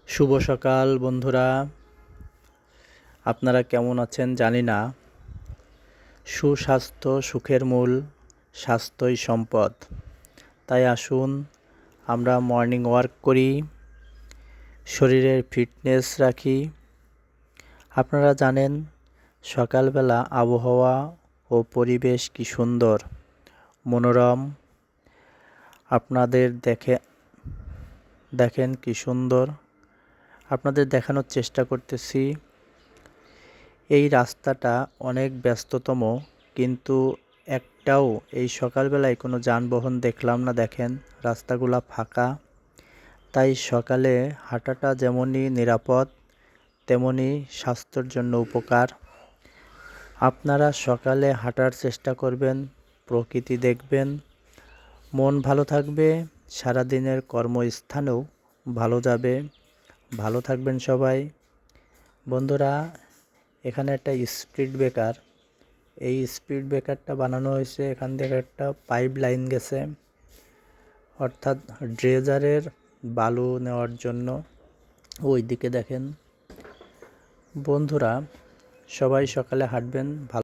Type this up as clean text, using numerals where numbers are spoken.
শুভ সকাল বন্ধুরা, আপনারা কেমন আছেন জানি না। সুস্বাস্থ্য সুখের মূল, স্বাস্থ্যই সম্পদ। তাই আসুন আমরা মর্নিং ওয়াক করি, শরীরের ফিটনেস রাখি। আপনারা জানেন সকালবেলা আবহাওয়া ও পরিবেশ কি সুন্দর, মনোরম। আপনাদের দেখেন কি সুন্দর। আপনাদের দেখানোর চেষ্টা করতেছি। এই রাস্তাটা অনেক ব্যস্ততম, কিন্তু একটাও এই সকালবেলায় কোনো যানবাহন দেখলাম না। দেখেন রাস্তাগুলা ফাঁকা। তাই সকালে হাঁটাটা যেমনই নিরাপদ, তেমনি স্বাস্থ্যের জন্য উপকার। আপনারা সকালে হাঁটার চেষ্টা করবেন, প্রকৃতি দেখবেন, মন ভালো থাকবে, সারাদিনের কর্মস্থানেও ভালো যাবে। ভালো থাকবেন সবাই। বন্ধুরা, এখানে একটা স্পিড ব্রেকার, এই স্পিড ব্রেকারটা বানানো হয়েছে, এখান থেকে একটা পাইপ লাইন গেছে, অর্থাৎ ড্রেজারের বালু নেওয়ার জন্য। ওই দিকে দেখেন। বন্ধুরা, সবাই সকালে হাঁটবেন।